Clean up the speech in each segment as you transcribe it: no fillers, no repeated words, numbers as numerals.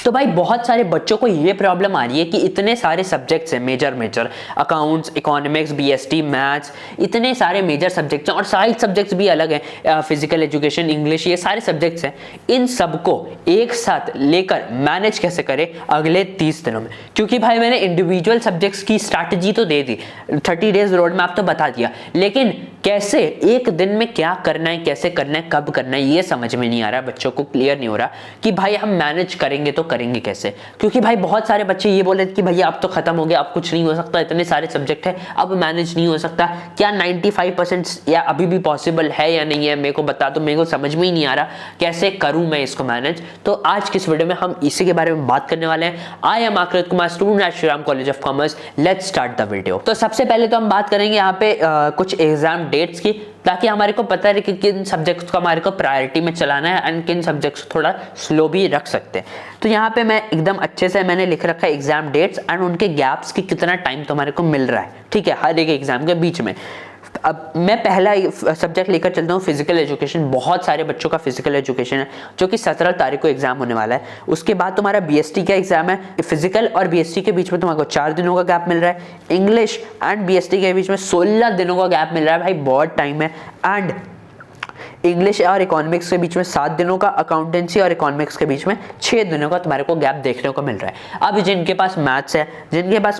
तो भाई बहुत सारे बच्चों को ये प्रॉब्लम आ रही है कि इतने सारे सब्जेक्ट्स हैं, major accounts, economics, BST, maths, इतने सारे मेजर सब्जेक्ट्स हैं और सारे सब्जेक्ट्स भी अलग हैं, फिजिकल एजुकेशन, इंग्लिश, ये सारे सब्जेक्ट्स हैं। इन सबको एक साथ लेकर मैनेज कैसे करें अगले 30 दिनों में, क्योंकि भाई मैंने इंडिविजुअल सब्जेक्ट्स की स्ट्रैटेजी तो दे दी, 30 डेज रोड मैप तो बता दिया, लेकिन कैसे एक दिन में क्या करना है, कैसे करना है, कब करना है, ये समझ में नहीं आ रहा, बच्चों को क्लियर नहीं हो रहा कि भाई हम मैनेज करेंगे तो करेंगे कैसे। क्योंकि भाई बहुत सारे बच्चे ये बोले कि भैया अब तो खत्म हो गया, अब कुछ नहीं हो सकता, इतने सारे सब्जेक्ट है, अब मैनेज नहीं हो सकता। क्या 95% या अभी भी पॉसिबल है या नहीं है, मेरे को बता दो, मेरे को समझ में ही नहीं आ रहा कैसे करूं मैं इसको मैनेज। तो आज की इस वीडियो में हम इसी के बारे में बात करने वाले हैं। I am Akrit Kumar, student at Shri Ram college of commerce. Let's start the video. तो सबसे पहले तो हम बात करेंगे यहाँ पे कुछ एग्जाम डेट्स की, ताकि हमारे को पता है कि किन सब्जेक्ट्स को हमारे को प्रायोरिटी में चलाना है एंड किन सब्जेक्ट्स को थोड़ा स्लो भी रख सकते हैं। तो यहाँ पे मैं एकदम अच्छे से मैंने लिख रखा है एग्जाम डेट्स एंड उनके गैप्स की कितना टाइम तुम्हारे को मिल रहा है, ठीक है, हर एक एग्जाम के बीच में। अब मैं पहला सब्जेक्ट लेकर चलता हूँ, फिजिकल एजुकेशन। बहुत सारे बच्चों का फिजिकल एजुकेशन है जो कि 17 तारीख को एग्जाम होने वाला है। उसके बाद तुम्हारा बीएसटी का एग्जाम है। फिजिकल और बीएसटी के बीच में तुम्हारे को 4 दिनों का गैप मिल रहा है। इंग्लिश एंड बीएसटी के बीच में 16 दिनों का गैप मिल रहा है, भाई बहुत टाइम है। एंड इंग्लिश और इकोनॉमिक्स के बीच में 7 दिनों का, अकाउंटेंसी और इकोनॉमिक्स के बीच में 6 दिनों का तुम्हारे को गैप देखने को मिल रहा है। अब जिनके पास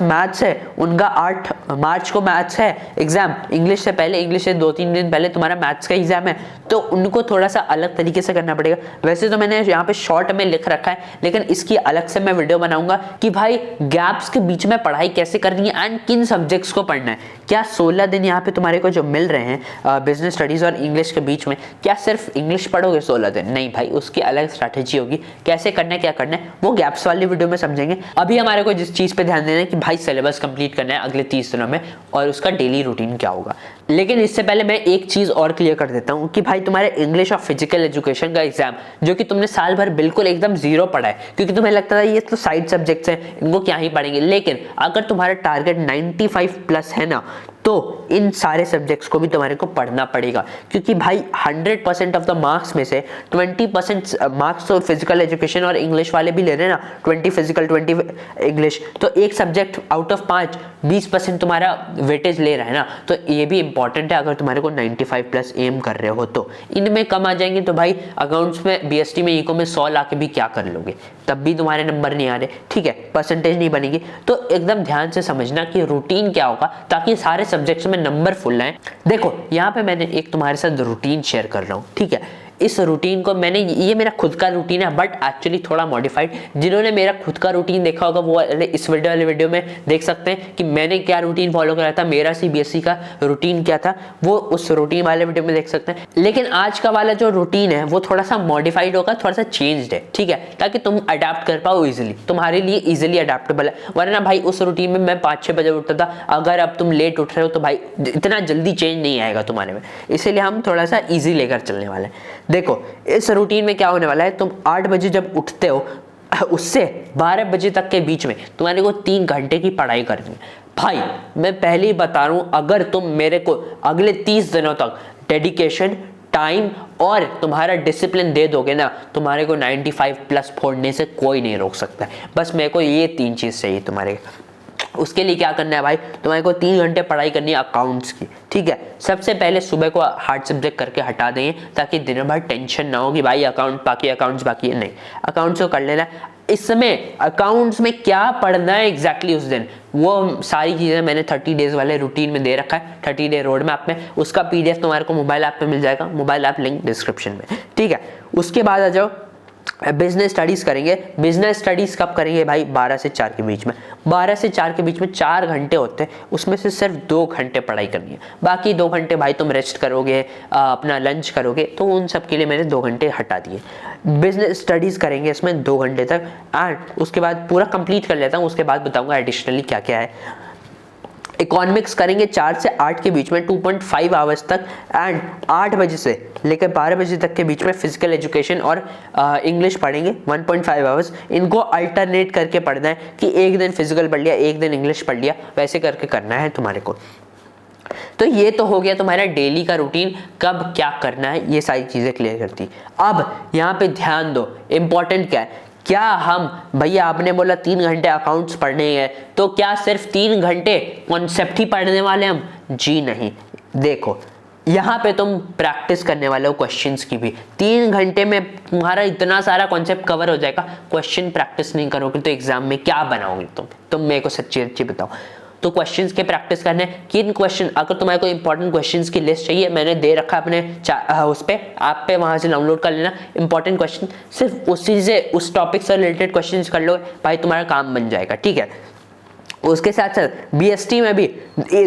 मैथ्स है उनका 8 मार्च को मैथ्स है एग्जाम, इंग्लिश से पहले, इंग्लिश से 2-3 दिन पहले तुम्हारा मैथ्स का एग्जाम है, तो उनको थोड़ा सा अलग तरीके से करना पड़ेगा। वैसे तो मैंने यहाँ पे शॉर्ट में लिख रखा है, लेकिन इसकी अलग से मैं वीडियो बनाऊंगा कि भाई गैप्स के बीच में पढ़ाई कैसे करनी है एंड किन सब्जेक्ट्स को पढ़ना है। क्या 16 दिन यहाँ पे तुम्हारे को जो मिल रहे हैं बिजनेस स्टडीज और इंग्लिश के बीच में, क्या सिर्फ इंग्लिश पढ़ोगे 16 दिन? नहीं भाई, उसकी अलग स्ट्रैटेजी होगी, कैसे करना है, क्या करना है, वो गैप्स वाली वीडियो में समझेंगे। अभी हमारे को जिस चीज पे ध्यान देना है कि भाई सिलेबस कंप्लीट करना है अगले 30 दिनों में और उसका डेली रूटीन क्या होगा। लेकिन इससे पहले मैं एक चीज और क्लियर कर देता हूँ कि भाई तुम्हारे इंग्लिश और फिजिकल एजुकेशन का एग्जाम, जो कि तुमने साल भर बिल्कुल एकदम जीरो पढ़ा है, क्योंकि तुम्हें लगता था ये तो साइड सब्जेक्ट्स हैं, इनको क्या ही पढ़ेंगे, लेकिन अगर तुम्हारा टारगेट 95 प्लस है ना, तो इन सारे सब्जेक्ट्स को भी तुम्हारे को पढ़ना पड़ेगा। क्योंकि भाई 100% ऑफ द मार्क्स में से 20% मार्क्स तो फिजिकल एजुकेशन और इंग्लिश वाले भी ले रहे हैं ना, 20 फिजिकल 20 इंग्लिश, तो एक सब्जेक्ट आउट ऑफ 5 20% तुम्हारा वेटेज ले रहा है ना, तो ये भी इंपॉर्टेंट है। अगर तुम्हारे को 95 प्लस एम कर रहे हो तो इनमें कम आ जाएंगे तो भाई अकाउंट्स में, बीएसटी में, इको में 100 ला के भी क्या कर लोगे, तब भी तुम्हारे नंबर नहीं आ रहे, ठीक है, परसेंटेज नहीं बनेगी। तो एकदम ध्यान से समझना कि रूटीन क्या होगा, ताकि सारे सब्जेक्ट्स में नंबर फुल आए। देखो यहाँ पे मैंने एक तुम्हारे साथ रूटीन शेयर कर रहा हूँ, ठीक है। इस रूटीन को मैंने, ये मेरा खुद का रूटीन है बट एक्चुअली थोड़ा मॉडिफाइड। जिन्होंने मेरा खुद का रूटीन देखा होगा वो इस वीडियो में देख सकते हैं कि मैंने क्या रूटीन फॉलो करा था, मेरा सीबीएसई का रूटीन क्या था, वो उस रूटीन वाले वीडियो में देख सकते हैं। लेकिन आज का वाला जो रूटीन है वो थोड़ा सा मॉडिफाइड होगा, थोड़ा सा चेंज्ड है, ठीक है, ताकि तुम अडेप्ट कर पाओ इजिली, तुम्हारे लिए इजिली अडेप्टेबल है। वरना भाई उस रूटीन में मैं 5-6 बजे उठता था, अगर अब तुम लेट उठ रहे हो तो भाई इतना जल्दी चेंज नहीं आएगा तुम्हारे में, इसीलिए हम थोड़ा सा ईजी लेकर चलने वाले हैं। देखो इस रूटीन में क्या होने वाला है, तुम 8 बजे जब उठते हो उससे 12 बजे तक के बीच में तुम्हारे को 3 घंटे की पढ़ाई करनी है। भाई मैं पहले ही बता रहा हूं, अगर तुम मेरे को अगले 30 दिनों तक डेडिकेशन, टाइम और तुम्हारा डिसिप्लिन दे दोगे ना, तुम्हारे को 95 प्लस फोड़ने से कोई नहीं रोक सकता है। बस मेरे को ये 3 चीज चाहिए तुम्हारे। उसके लिए क्या करना है भाई, तुम्हारे को 3 घंटे पढ़ाई करनी है अकाउंट्स की, ठीक है। सबसे पहले सुबह को हार्ड सब्जेक्ट करके हटा देंगे, ताकि दिन भर टेंशन ना हो कि भाई अकाउंट्स बाकी है, नहीं, अकाउंट्स को कर लेना है। इस समय अकाउंट्स में क्या पढ़ना है एग्जैक्टली उस दिन, वो सारी चीजें मैंने 30 डेज वाले रूटीन में दे रखा है, 30 डे रोड मैप में। उसका पीडीएफ तुम्हारे को मोबाइल ऐप पे मिल जाएगा, मोबाइल ऐप लिंक डिस्क्रिप्शन में, ठीक है। उसके बाद आ जाओ बिजनेस स्टडीज करेंगे। बिजनेस स्टडीज कब करेंगे भाई, 12 से 4 के बीच में। 12 से 4 के बीच में 4 घंटे होते हैं, उसमें से सिर्फ 2 घंटे पढ़ाई करनी है, बाकी 2 घंटे भाई तुम रेस्ट करोगे, अपना लंच करोगे, तो उन सब के लिए मैंने 2 घंटे हटा दिए। बिजनेस स्टडीज करेंगे इसमें 2 घंटे तक, एंड उसके बाद पूरा कंप्लीट कर लेता हूँ, उसके बाद बताऊंगा एडिशनली क्या क्या है। इकोनॉमिक्स करेंगे 4 से 8 के बीच में 2.5 आवर्स तक, एंड 8 बजे से लेकर 12 बजे तक के बीच में फिजिकल एजुकेशन और इंग्लिश पढ़ेंगे 1.5 आवर्स। इनको अल्टरनेट करके पढ़ना है कि एक दिन फिजिकल पढ़ लिया, एक दिन इंग्लिश पढ़ लिया, वैसे करके करना है तुम्हारे को। तो ये तो हो गया तुम्हारा डेली का रूटीन, कब क्या करना है, ये सारी चीजें क्लियर करती। अब यहाँ पे ध्यान दो, इंपॉर्टेंट क्या है, क्या हम, भैया आपने बोला 3 घंटे अकाउंट्स पढ़ने हैं, तो क्या सिर्फ 3 घंटे कॉन्सेप्ट ही पढ़ने वाले हम? जी नहीं। देखो यहाँ पे तुम प्रैक्टिस करने वाले हो क्वेश्चंस की भी। 3 घंटे में तुम्हारा इतना सारा कॉन्सेप्ट कवर हो जाएगा, क्वेश्चन प्रैक्टिस नहीं करोगे तो एग्जाम में क्या बनाओगे तुम मेरे को सच्ची बताओ। तो क्वेश्चंस के प्रैक्टिस करने, किन क्वेश्चन, अगर तुम्हारे को इंपॉर्टेंट क्वेश्चंस की लिस्ट चाहिए, मैंने दे रखा है अपने उस पे ऐप पे, वहां से डाउनलोड कर लेना। इंपॉर्टेंट क्वेश्चन सिर्फ उसी से, उस टॉपिक से रिलेटेड क्वेश्चंस कर लो भाई, तुम्हारा काम बन जाएगा, ठीक है। उसके साथ साथ बीएसटी में भी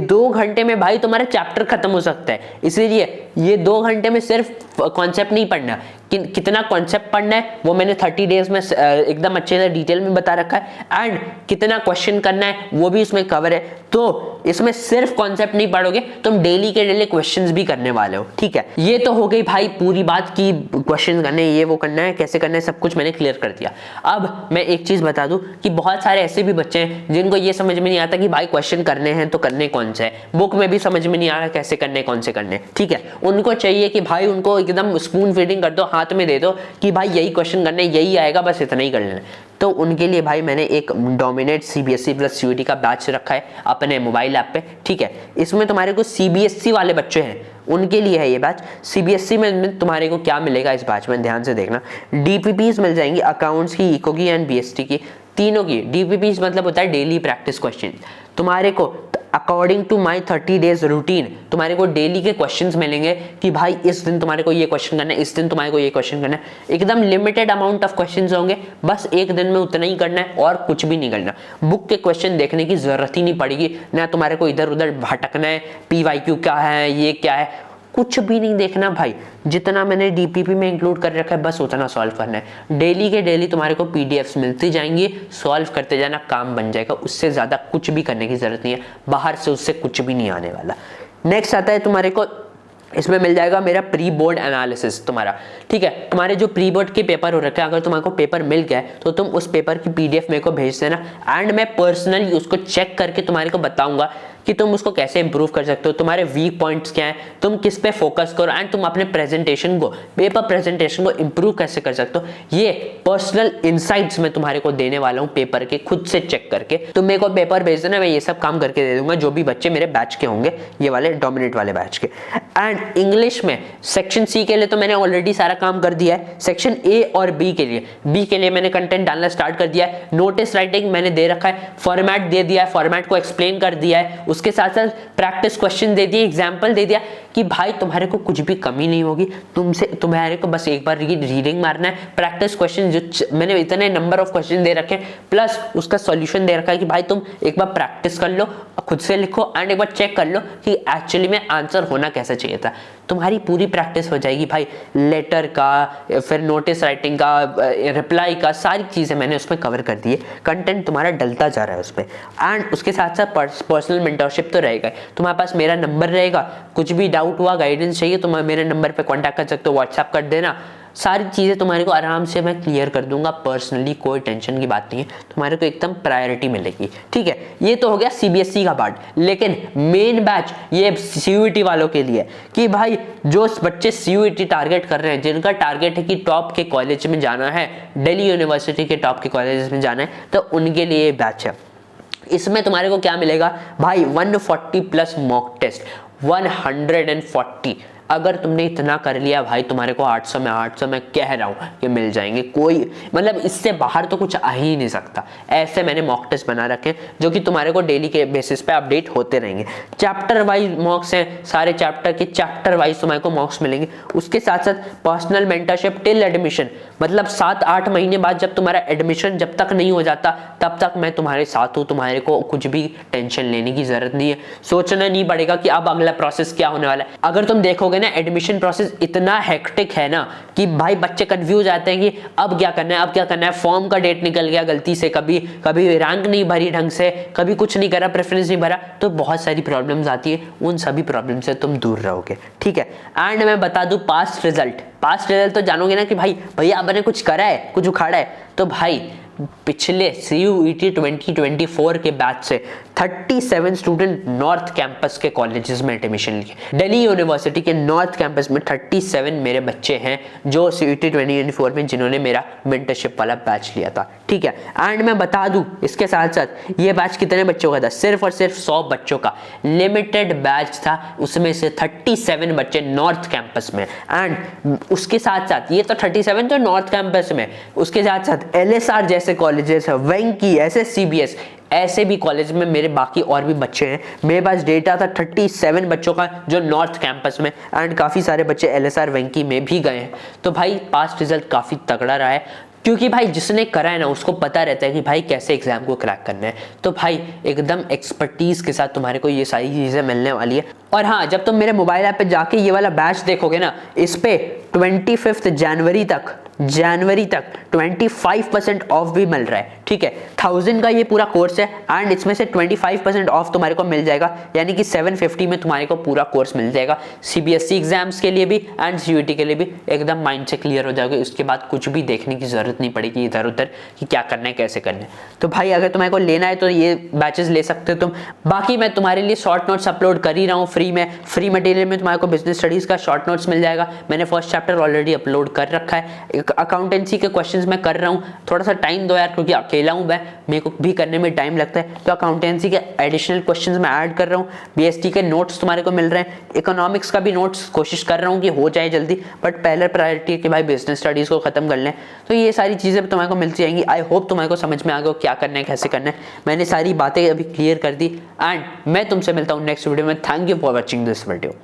2 घंटे में भाई तुम्हारा चैप्टर खत्म हो सकता है, इसीलिए ये 2 घंटे में सिर्फ कॉन्सेप्ट नहीं पढ़ना, कितना कॉन्सेप्ट पढ़ना है वो मैंने 30 डेज में एकदम अच्छे से डिटेल में बता रखा है, एंड कितना क्वेश्चन करना है वो भी इसमें कवर है। तो इसमें सिर्फ कॉन्सेप्ट नहीं पढ़ोगे, तुम डेली के डेली क्वेश्चंस भी करने वाले हो, ठीक है। ये तो हो गई भाई पूरी बात की, क्वेश्चन करने, ये वो करना है, कैसे करना है, सब कुछ मैंने क्लियर कर दिया। अब मैं एक चीज बता दूं कि बहुत सारे ऐसे भी बच्चे हैं जिनको ये समझ में नहीं आता कि भाई क्वेश्चन करने हैं तो करने कौन से है, बुक में भी समझ में नहीं आ रहा कैसे करने, कौन से करने, ठीक है। उनको चाहिए कि भाई उनको एकदम स्पून फीडिंग कर दो, हाथ में दे दो कि भाई यही क्वेश्चन करने, यही आएगा, बस इतना ही कर लेना। तो उनके लिए भाई मैंने एक डोमिनेट सीबीएसई प्लस सीयूईटी का बैच रखा है अपने मोबाइल ऐप पे, ठीक है। इसमें तुम्हारे को सीबीएसई वाले बच्चे हैं उनके लिए है ये बैच। सीबीएसई में तुम्हारे को क्या मिलेगा इस बैच में, ध्यान से देखना। डीपीपीज मिल जाएंगी, अकाउंट्स की, इको की एंड बीएसटी की, तीनों की। डीपीपीज मतलब होता है डेली प्रैक्टिस क्वेश्चन। तुम्हारे को according to my 30 days routine तुम्हारे को डेली के क्वेश्चंस मिलेंगे कि भाई इस दिन तुम्हारे को ये क्वेश्चन करना है, इस दिन तुम्हारे को ये क्वेश्चन करना है। एकदम लिमिटेड अमाउंट ऑफ क्वेश्चंस होंगे, बस एक दिन में उतना ही करना है और कुछ भी नहीं करना। बुक के क्वेश्चन देखने की जरूरत ही नहीं पड़ेगी, ना तुम्हारे को इधर उधर भटकना है, पीवाईक्यू क्या है, ये क्या है, कुछ भी नहीं देखना भाई। जितना मैंने डीपीपी में इंक्लूड कर रखा है बस उतना सॉल्व करना है। डेली के डेली तुम्हारे को पीडीएफ्स मिलती जाएंगी, सॉल्व करते जाना, काम बन जाएगा। उससे ज्यादा कुछ भी करने की जरूरत नहीं है, बाहर से उससे कुछ भी नहीं आने वाला। नेक्स्ट आता है तुम्हारे को, इसमें मिल जाएगा मेरा प्री बोर्ड एनालिसिस तुम्हारा, ठीक है। तुम्हारे जो प्री बोर्ड के पेपर हो रखे हैं, अगर तुम्हारे को पेपर मिल गया है तो तुम उस पेपर की पीडीएफ मेरे को भेज देना, एंड मैं पर्सनली उसको चेक करके तुम्हारे को बताऊंगा कि तुम उसको कैसे इंप्रूव कर सकते हो, तुम्हारे वीक पॉइंट्स क्या हैं, तुम किस पे फोकस करो, एंड तुम अपने प्रेजेंटेशन को, पेपर प्रेजेंटेशन को इंप्रूव कैसे कर सकते हो। ये पर्सनल इंसाइट्स मैं तुम्हारे को देने वाला हूँ पेपर के, खुद से चेक करके। तुम मेरे को पेपर भेज देना, मैं ये सब काम करके दे दूंगा, जो भी बच्चे मेरे बैच के होंगे, ये वाले डोमिनेट वाले बैच के। एंड इंग्लिश में सेक्शन सी के लिए तो मैंने ऑलरेडी सारा काम कर दिया है। सेक्शन ए और बी के लिए मैंने कंटेंट डालना स्टार्ट कर दिया है। नोटिस राइटिंग मैंने दे रखा है, फॉर्मेट दे दिया है, फॉर्मेट को एक्सप्लेन कर दिया है, उसके साथ साथ प्रैक्टिस क्वेश्चन दे दिए, एग्जाम्पल दे दिया कि भाई तुम्हारे को कुछ भी कमी नहीं होगी, तुम्हारे को बस एक बार रीडिंग मारना है। प्रैक्टिस क्वेश्चन जो मैंने इतने नंबर ऑफ क्वेश्चन दे रखे, प्लस उसका सॉल्यूशन दे रखा है कि भाई तुम एक बार प्रैक्टिस कर लो, खुद से लिखो, एंड एक बार चेक कर लो कि एक्चुअली में आंसर होना कैसा चाहिए था। तुम्हारी पूरी प्रैक्टिस हो जाएगी भाई, लेटर का, फिर नोटिस राइटिंग का, रिप्लाई का, सारी चीजें मैंने उसमें कवर कर दी है। कंटेंट तुम्हारा डलता जा रहा है उसमें। एंड उसके साथ साथ पर्सनल मेंटरशिप तो रहेगा, तुम्हारे पास मेरा नंबर रहेगा, कुछ भी डाउट हुआ, गाइडेंस चाहिए तो मेरे नंबर पे कांटेक्ट कर सकते हो, व्हाट्सएप कर देना, सारी चीज़ें तुम्हारे को आराम से मैं क्लियर कर दूंगा पर्सनली, कोई टेंशन की बात नहीं है, तुम्हारे को एकदम प्रायोरिटी मिलेगी, ठीक है। ये तो हो गया सीबीएसई का पार्ट, लेकिन मेन बैच ये सीयूईटी वालों के लिए कि भाई जो बच्चे सीयूईटी टारगेट कर रहे हैं, जिनका टारगेट है कि टॉप के कॉलेज में जाना है, दिल्ली यूनिवर्सिटी के टॉप के कॉलेज में जाना है, तो उनके लिए ये बैच है। इसमें तुम्हारे को क्या मिलेगा भाई, 140 प्लस मॉक टेस्ट, 140। अगर तुमने इतना कर लिया भाई, तुम्हारे को 800 में कह रहा हूं कि मिल जाएंगे, कोई मतलब इससे बाहर तो कुछ आ ही नहीं सकता। ऐसे मैंने मॉक टेस्ट बना रखे जो कि तुम्हारे को डेली के बेसिस पे अपडेट होते रहेंगे। चैप्टर वाइज मॉक्स हैं, सारे चैप्टर के चैप्टर वाइज तुम्हारे को मॉक्स मिलेंगे। उसके साथ साथ पर्सनल मेंटरशिप टिल एडमिशन, मतलब 7-8 महीने बाद जब तुम्हारा एडमिशन जब तक नहीं हो जाता तब तक मैं तुम्हारे साथ हूँ, तुम्हारे को कुछ भी टेंशन लेने की जरूरत नहीं है, सोचना नहीं पड़ेगा कि अब अगला प्रोसेस क्या होने वाला है। अगर तुम देखोगे ना, एडमिशन प्रोसेस इतना हेक्टिक है ना कि भाई बच्चे कंफ्यूज आते हैं कि अब क्या करना है, अब क्या करना है। फॉर्म का डेट निकल गया गलती से, कभी रैंक नहीं भरी ढंग से, कभी कुछ नहीं करा, प्रेफरेंस नहीं भरा, तो बहुत सारी प्रॉब्लम्स आती है। उन सभी प्रॉब्लम से तुम दूर रहोगे, ठीक है। एंड मैं बता दूं पास्ट रिजल्ट तो जानोगे ना कि भाई भैया आपने कुछ करा है, कुछ उखाड़ा है, तो भाई पिछले CUET 2024 के बैच से 37 स्टूडेंट नॉर्थ कैंपस के कॉलेजेस में एडमिशन लिए। दिल्ली यूनिवर्सिटी के नॉर्थ कैंपस में 37 मेरे बच्चे हैं जो CUET 2024 में जिन्होंने मेरा मेंटरशिप वाला बैच लिया था, ठीक है। एंड मैं बता दूं इसके साथ साथ ये बैच कितने बच्चों का था, सिर्फ और सिर्फ 100 बच्चों का लिमिटेड बैच था, उसमें से 37 बच्चे नॉर्थ कैंपस में। एंड उसके साथ साथ ये तो 37 तो नॉर्थ कैंपस में, उसके साथ साथ LSR जैसे कॉलेजेस है, वेंकी, SSCBS ऐसे भी कॉलेज में मेरे बाकी और भी बच्चे हैं। मेरे पास डेटा था 37 बच्चों का जो नॉर्थ कैंपस में, एंड काफ़ी सारे बच्चे LSR वेंकी में भी गए हैं। तो भाई पास्ट रिजल्ट काफ़ी तगड़ा रहा है, क्योंकि भाई जिसने करा है ना उसको पता रहता है कि भाई कैसे एग्जाम को क्रैक करना है। तो भाई एकदम एक्सपर्टीज के साथ तुम्हारे को ये सारी चीज़ें मिलने वाली है। और हाँ, जब तुम मेरे मोबाइल ऐप पे जाके ये वाला बैच देखोगे ना, इस पे 25 जनवरी तक 25% ऑफ भी मिल रहा है, ठीक है। 1000 का ये पूरा कोर्स है एंड इसमें से 25% ऑफ तुम्हारे को मिल जाएगा, यानी कि 750 में तुम्हारे को पूरा कोर्स मिल जाएगा। CBSE एग्जाम्स के लिए भी एंड CUET के लिए भी एकदम माइंड से क्लियर हो जाएगा। उसके बाद कुछ भी देखने की जरूरत नहीं पड़ेगी इधर उधर कि क्या करना है कैसे करना है। तो भाई अगर तुम्हारे को लेना है तो ये बैचेस ले सकते हो तुम। बाकी मैं तुम्हारे लिए शॉर्ट नोट्स अपलोड कर ही रहा हूँ फ्री में। फ्री मटेरियल में तुम्हारे को बिजनेस स्टडीज का शॉर्ट नोट्स मिल जाएगा। मैंने फर्स्ट चैप्टर ऑलरेडी अपलोड कर रखा है। अकाउंटेंसी के क्वेश्चंस मैं कर रहा हूँ, थोड़ा सा टाइम दो यार, क्योंकि अकेला हूँ मैं, मेरे को भी करने में टाइम लगता है। तो अकाउंटेंसी के एडिशनल क्वेश्चंस मैं ऐड कर रहा हूँ। BST के नोट्स तुम्हारे को मिल रहे हैं। इकोनॉमिक्स का भी नोट्स कोशिश कर रहा हूँ कि हो जाए जल्दी, बट पहले प्रायोरिटी है कि भाई बिजनेस स्टडीज को खत्म कर लें। तो ये सारी चीज़ें तुम्हारे को मिलती जाएंगी। आई होप तुम्हारे को समझ में आ गया क्या करना है कैसे करना है। मैंने सारी बातें अभी क्लियर कर दी एंड मैं तुमसे मिलता हूँ नेक्स्ट वीडियो में। Thank you for watching this video.